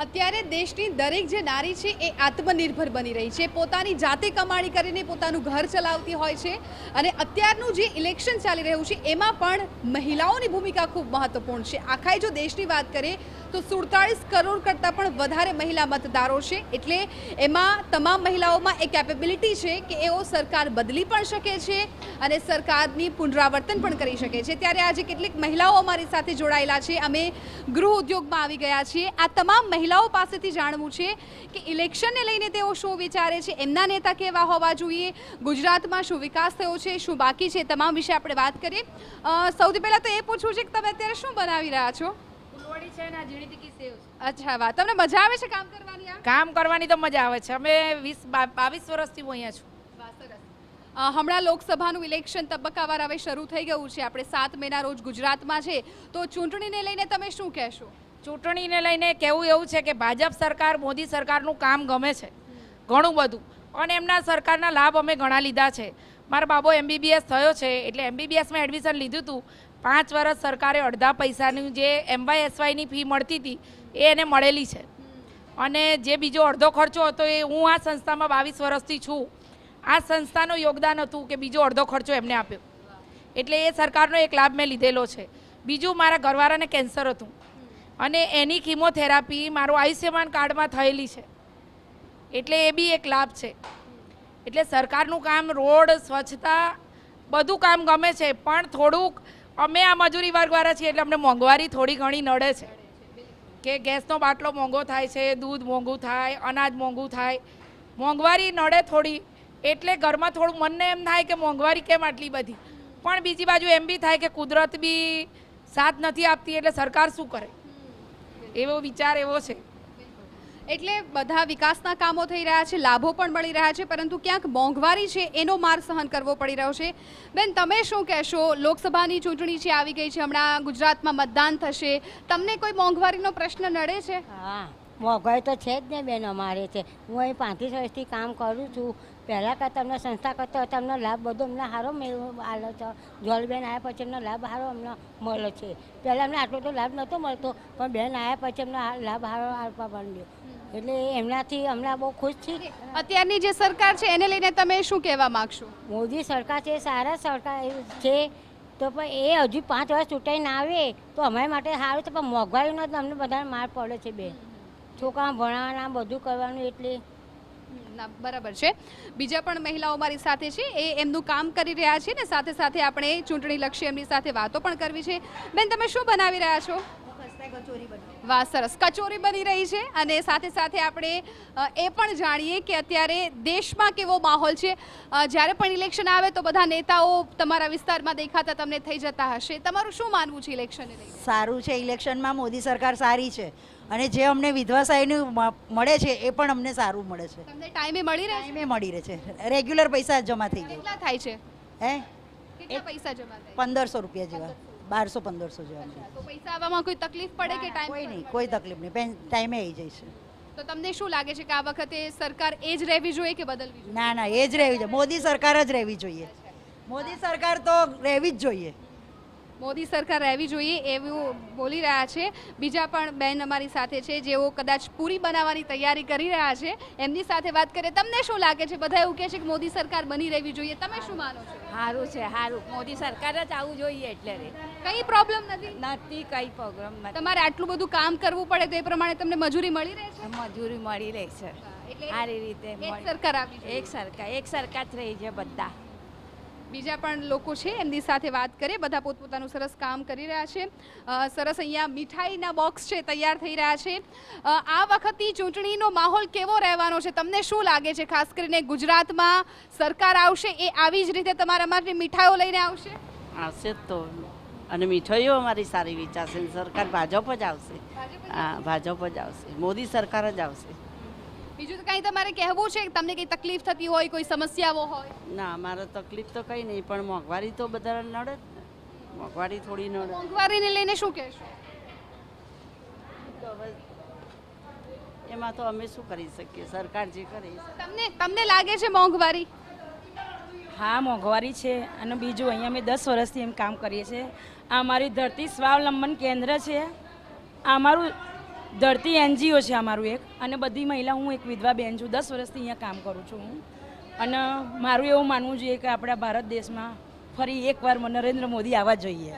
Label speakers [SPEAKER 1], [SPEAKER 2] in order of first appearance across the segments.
[SPEAKER 1] અત્યારે દેશની દરેક જે નારી છે એ આત્મનિર્ભર બની રહી છે, પોતાની જાતે કમાણી કરીને પોતાનું ઘર ચલાવતી હોય છે અને અત્યારનું જે ઇલેક્શન ચાલી રહ્યું છે એમાં પણ મહિલાઓની ભૂમિકા ખૂબ મહત્વપૂર્ણ છે। આખા જો દેશની વાત કરીએ તો 47 કરોડ કરતાં પણ વધારે મહિલા મતદારો છે, એટલે એમાં તમામ મહિલાઓમાં એ કેપેબિલિટી છે કે એઓ સરકાર બદલી પણ શકે છે અને સરકારની પુનરાવર્તન પણ કરી શકે છે। ત્યારે આજે કેટલીક મહિલાઓ અમારી સાથે જોડાયેલા છે, અમે ગૃહ ઉદ્યોગમાં આવી ગયા છીએ। આ તમામ મહિલાઓ પાસેથી જાણવું છે કે ઇલેક્શનને લઈને તેઓ શું વિચારે છે, એમના નેતા કેવા હોવા જોઈએ, ગુજરાતમાં શું વિકાસ થયો છે, શું બાકી છે, તમામ વિશે આપણે વાત કરીએ। સૌથી પહેલાં તો એ પૂછવું છે કે તમે અત્યારે શું બનાવી રહ્યા છો?
[SPEAKER 2] ફૂલવડી છે ને ઝીણી તીખી સેવ છે।
[SPEAKER 1] અચ્છા, વાહ, તમને મજા આવે છે કામ કરવાની?
[SPEAKER 2] કામ કરવાની તો મજા આવે છે, અમે 22 વર્ષથી હું અહીંયા છું।
[SPEAKER 1] હમણાં લોકસભાનું ઇલેક્શન તબક્કાવાર હવે શરૂ થઈ ગયું છે, આપણે 7 મેના રોજ ગુજરાતમાં છે, તો ચૂંટણીને લઈને તમે શું કહેશો?
[SPEAKER 2] ચૂંટણીને લઈને કહેવું એવું છે કે ભાજપ સરકાર, મોદી સરકારનું કામ ગમે છે ઘણું બધું, અને એમના સરકારના લાભ અમે ઘણા લીધા છે। મારો બાબો MBBS થયો છે, એટલે MBBSમાં એડમિશન લીધું હતું। 5 વર્ષ સરકારે અડધા પૈસાની જે MYSYની ફી મળતી હતી એ એને મળેલી છે, અને જે બીજો અડધો ખર્ચો હતો એ હું આ સંસ્થામાં 22 વર્ષથી છું, આ સંસ્થાનું યોગદાન હતું કે બીજો અડધો ખર્ચો એમને આપ્યો, એટલે એ સરકારનો એક લાભ મેં લીધેલો છે। બીજું, મારા ઘરવાળાને કેન્સર હતું અને એની કિમોથેરાપી મારું આયુષ્યમાન કાર્ડમાં થયેલી છે, એટલે એ બી એક લાભ છે। એટલે સરકારનું કામ, રોડ, સ્વચ્છતા, બધું કામ ગમે છે, પણ થોડુંક અમે આ મજૂરી વર્ગવાળા છીએ એટલે અમને મોંઘવારી થોડી ઘણી નડે છે કે ગેસનો બાટલો મોંઘો થાય છે, દૂધ મોંઘું થાય, અનાજ મોંઘું થાય, મોંઘવારી નડે થોડી, એટલે ઘરમાં થોડું મનને એમ થાય કે મોંઘવારી કેમ આટલી બધી, પણ બીજી બાજુ એમ બી થાય કે કુદરત બી સાથ નથી આપતી, એટલે સરકાર શું કરે, એવો વિચાર એવો છે।
[SPEAKER 1] એટલે બધા વિકાસના કામો થઈ રહ્યા છે, લાભો પણ મળી રહ્યા છે, પરંતુ ક્યાંક મોંઘવારી છે એનો માર સહન કરવો પડી રહ્યો છે। બેન, તમે શું કહેશો? લોકસભાની ચૂંટણી છે, આવી ગઈ છે, હમણાં ગુજરાતમાં મતદાન થશે, તમને કોઈ મોંઘવારીનો પ્રશ્ન નડે છે?
[SPEAKER 3] હા, મોંઘવારી તો છે જ ને બેન, અમારે છે। હું અહીં 35 વર્ષથી કામ કરું છું। પહેલાં કરતાં અમને સંસ્થા કરતાં તમને લાભ બધો અમને સારો મળે છે। જોલબેન આવ્યા પછી એમનો લાભ સારો અમને મળે છે। પહેલાં અમને આટલો તો લાભ નહોતો મળતો, પણ બેન આવ્યા પછી અમને લાભ સારો આપવા માંડ્યો, એટલે એમનાથી હમણાં બહુ ખુશ છીએ।
[SPEAKER 1] અત્યારની જે સરકાર છે એને લઈને તમે શું કહેવા માગશો?
[SPEAKER 3] મોદી સરકાર છે, સારા સરકાર છે, તો પણ એ હજુ 5 વર્ષ ચૂંટાઈને આવે તો અમારા માટે સારું છે, પણ મોંઘવારીનો જ અમને બધાને માર પડે છે બેન। છોકરા ભણાવવાના, બધું કરવાનું, એટલે
[SPEAKER 1] ના, બરાબર છે। બીજા પણ મહિલાઓ મારી સાથે છે, એ એમનું કામ કરી રહ્યા છે ને સાથે સાથે આપણે ચૂંટણી લક્ષી એમની સાથે વાતો પણ કરવી છે। બેન, તમે શું બનાવી રહ્યા છો? વાહ, સરસ, કચોરી બની રહી છે, અને સાથે સાથે આપણે એ પણ જાણીએ કે અત્યારે દેશમાં કેવો માહોલ છે। જ્યારે પણ ઇલેક્શન આવે તો બધા નેતાઓ તમારા વિસ્તારમાં દેખાતા તમને થઈ જતા હશે, તમારું શું માનવું છે ઇલેક્શનને લઈને?
[SPEAKER 4] સારું છે, ઇલેક્શનમાં મોદી સરકાર સારી છે, અને જે અમને વિધવા સહાયનું મળે છે એ પણ અમને સારું મળે છે।
[SPEAKER 1] તમને ટાઈમે મળી રહે છે?
[SPEAKER 4] ટાઈમે મળી રહે છે, રેગ્યુલર પૈસા જમા થઈ જાય।
[SPEAKER 1] કેટલા થાય છે?
[SPEAKER 4] હે,
[SPEAKER 1] કેટલા પૈસા જમા થાય?
[SPEAKER 4] 1500 રૂપિયા જેવા, 1200-1500 જેવા।
[SPEAKER 1] તો પૈસા આવવામાં કોઈ તકલીફ પડે કે ટાઈમ?
[SPEAKER 4] કોઈ નહીં, કોઈ તકલીફ નહીં, ટાઈમે આવી જાય છે।
[SPEAKER 1] તો તમને શું લાગે છે કે આ વખતે સરકાર એ જ રહેવી જોઈએ કે બદલવી જોઈએ?
[SPEAKER 4] ના ના, એ જ રહેવી જોઈએ, મોદી સરકાર જ રહેવી જોઈએ। મોદી સરકાર તો રહેવી જ જોઈએ।
[SPEAKER 1] મોદી સરકાર રહેવી જોઈએ એવું બોલી રહ્યા છે। બીજા પણ બેન અમારી સાથે છે જેઓ કદાચ પૂરી બનાવવાની તૈયારી કરી રહ્યા છે, એમની સાથે વાત કરીએ। તમને શું લાગે છે? બધા એવું કહે છે કે મોદી સરકાર બની રહેવી જોઈએ, તમે શું માનો છો?
[SPEAKER 5] સારું છે, સારું, મોદી સરકાર જ આવવું જોઈએ, એટલે
[SPEAKER 1] કઈ પ્રોબ્લેમ નથી?
[SPEAKER 5] નથી, કઈ પ્રોબ્લેમ નથી।
[SPEAKER 1] તમારે આટલું બધું કામ કરવું પડે તો એ પ્રમાણે તમને મજૂરી મળી રહે છે?
[SPEAKER 5] મજૂરી મળી રહે છે,
[SPEAKER 1] એટલે
[SPEAKER 5] સારી રીતે
[SPEAKER 1] એક સરકાર આપી જોઈએ।
[SPEAKER 5] એક સરકાર જ રહી છે બધા।
[SPEAKER 1] બીજા પણ લોકો છે, એમની સાથે વાત કરીએ। બધા પોતપોતાનું સરસ કામ કરી રહ્યા છે। સરસ અહીંયા મીઠાઈના બોક્સ છે તૈયાર થઈ રહ્યા છે। આ વખતની ચૂંટણીનો માહોલ કેવો રહેવાનો છે, તમને શું લાગે છે? ખાસ કરીને ગુજરાતમાં સરકાર આવશે એ આવી જ રીતે તમારા માટે મીઠાઈઓ લઈને આવશે?
[SPEAKER 6] આવશે જ તો, અને મીઠાઈઓ અમારી સારી વિચારશે, સરકાર ભાજપ જ આવશે। હા, ભાજપ જ આવશે, મોદી સરકાર જ આવશે।
[SPEAKER 1] બીજું તો કંઈ તમારે કહેવું છે? તમને કંઈ તકલીફ થતી હોય, કોઈ સમસ્યાઓ હોય?
[SPEAKER 6] ના, અમારે તકલીફ તો કંઈ નહીં, પણ મોંઘવારી તો બધા નડે જ ને, મોંઘવારી થોડી નડે।
[SPEAKER 1] મોંઘવારીને લઈને શું કહેશો?
[SPEAKER 6] એમાં તો અમે શું કરી શકીએ, સરકાર જે કરે।
[SPEAKER 1] તમને લાગે છે મોંઘવારી?
[SPEAKER 7] હા, મોંઘવારી છે, અને બીજું અહીંયા અમે 10 વર્ષથી એમ કામ કરીએ છીએ। આ અમારી ધરતી સ્વાવલંબન કેન્દ્ર છે, આ અમારું ધરતી એનજીઓ છે અમારું એક, અને બધી મહિલા, હું એક વિધવા બેન છું, 10 વર્ષથી અહીંયા કામ કરું છું હું. અને મારું એવું માનવું જોઈએ કે આપણા ભારત દેશમાં ફરી એકવાર નરેન્દ્ર મોદી આવવા જોઈએ.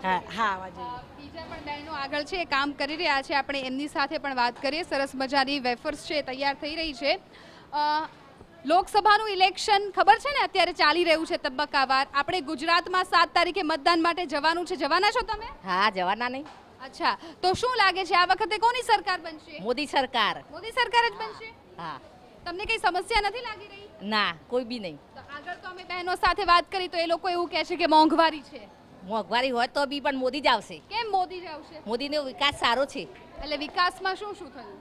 [SPEAKER 7] હા હા, આવવા જોઈએ.
[SPEAKER 1] બીજા પણ બહેનો આગળ છે એ કામ કરી રહ્યા છે, આપણે એમની સાથે પણ વાત કરીએ. સરસ મજાની વેફર્સ છે તૈયાર થઈ રહી છે. લોકસભાનું ઇલેક્શન ખબર છે ને અત્યારે ચાલી રહ્યું છે તબક્કાવાર. આપણે ગુજરાતમાં 7 તારીખે મતદાન માટે જવાનું છે. જવાના છો તમે?
[SPEAKER 8] હા, જવાના નહીં.
[SPEAKER 1] અચ્છા, તો શું લાગે છે આ વખતે કોની સરકાર બનશે?
[SPEAKER 8] મોદી સરકાર.
[SPEAKER 1] મોદી સરકાર જ બનશે?
[SPEAKER 8] હા.
[SPEAKER 1] તમને કઈ સમસ્યા નથી લાગી રહી?
[SPEAKER 8] ના, કોઈ બી નહીં.
[SPEAKER 1] તો આગળ તો અમે બહેનો સાથે વાત કરી તો એ લોકો એવું કહે છે કે મોંઘવારી છે.
[SPEAKER 8] મોંઘવારી હોય તો બી પણ મોદી જ આવશે.
[SPEAKER 1] કેમ મોદી જ આવશે?
[SPEAKER 8] મોદીનો વિકાસ સારો છે.
[SPEAKER 1] એટલે વિકાસમાં શું શું થયું?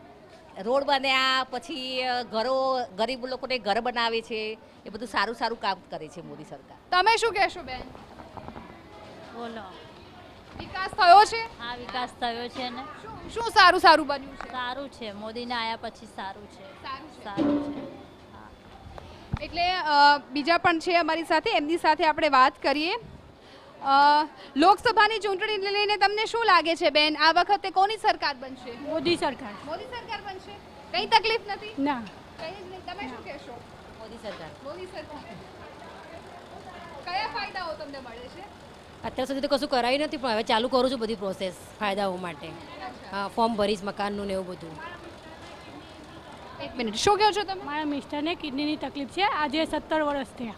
[SPEAKER 8] રોડ બન્યા, પછી ઘરો, ગરીબ લોકોને ઘર બનાવે છે, એ બધું સારું સારું કામ કરે છે મોદી સરકાર.
[SPEAKER 1] તમે શું કહેશો બેન?
[SPEAKER 9] બોલો.
[SPEAKER 1] વિકાસ થયો છે?
[SPEAKER 9] હા, વિકાસ થયો છે ને.
[SPEAKER 1] શું સારું સારું બન્યું છે?
[SPEAKER 9] સારું છે, મોદીને આયા પછી સારું છે.
[SPEAKER 1] સારું છે.
[SPEAKER 9] સારું છે.
[SPEAKER 1] એટલે બીજા પણ છે અમારી સાથે, એમની સાથે આપણે વાત કરીએ. લોકસભાની ચૂંટણીને લઈને તમને શું લાગે છે બેન, આ વખતે કોની સરકાર બનશે?
[SPEAKER 7] મોદી સરકાર.
[SPEAKER 1] મોદી સરકાર બનશે? કઈ તકલીફ નથી?
[SPEAKER 7] ના.
[SPEAKER 1] કઈ જ નહીં. તમે શું કહેશો?
[SPEAKER 8] મોદી સરકાર.
[SPEAKER 1] મોદી સરકાર. કયા ફાયદાઓ તમને મળે છે?
[SPEAKER 10] અત્યાર સુધી તો કશું કરાયું નથી, પણ હવે ચાલુ કરું છું બધી પ્રોસેસ ફાયદાઓ માટે. હા, ફોર્મ ભરીશ મકાનનું ને એવું બધું.
[SPEAKER 1] એક મિનિટ, શું કહો છો તમે?
[SPEAKER 11] મારા મિસ્ટરને કિડનીની તકલીફ છે. આજે 17 વર્ષ થયા,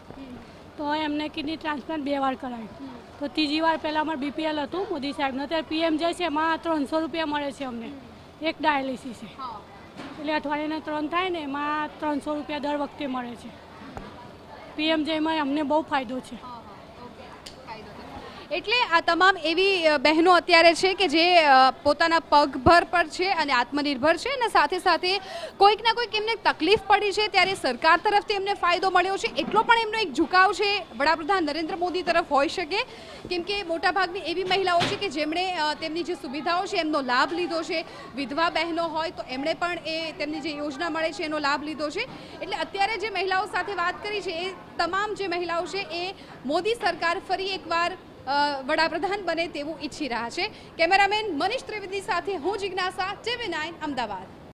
[SPEAKER 11] તો એમને કિડની ટ્રાન્સપ્લાન્ટ 2 વાર કરાવ્યું. તો 3જી વાર પહેલાં અમારે બીપીએલ હતું મોદી સાહેબનું, અત્યારે પીએમ જે છે એમાં 300 રૂપિયા મળે છે અમને. એક ડાયાલિસિસ છે, એટલે અઠવાડિયાના 3 થાય ને એમાં 300 રૂપિયા દર વખતે મળે છે. પીએમ જેમાં અમને બહુ ફાયદો છે.
[SPEAKER 1] એટલે આ તમામ એવી બહેનો અત્યારે છે કે જે પોતાના પગભર પર છે અને આત્મનિર્ભર છે, અને સાથે સાથે કોઈક ના કોઈક એમને તકલીફ પડી છે ત્યારે સરકાર તરફથી એમને ફાયદો મળ્યો છે, એટલો પણ એમનો એક ઝુકાવ છે વડાપ્રધાન નરેન્દ્ર મોદી તરફ હોઈ શકે. કેમ કે મોટાભાગની એવી મહિલાઓ છે કે જેમણે તેમની જે સુવિધાઓ છે એમનો લાભ લીધો છે. વિધવા બહેનો હોય તો એમણે પણ તેમની જે યોજના મળે છે એનો લાભ લીધો છે. એટલે અત્યારે જે મહિલાઓ સાથે વાત કરી છે એ તમામ જે મહિલાઓ છે એ મોદી સરકાર ફરી એકવાર વડાપ્રધાન બને તેવું ઈચ્છી રહ્યા છે. કેમેરામેન મનીષ ત્રિવેદી સાથે હું જિજ્ઞાસા, TV9 અમદાવાદ.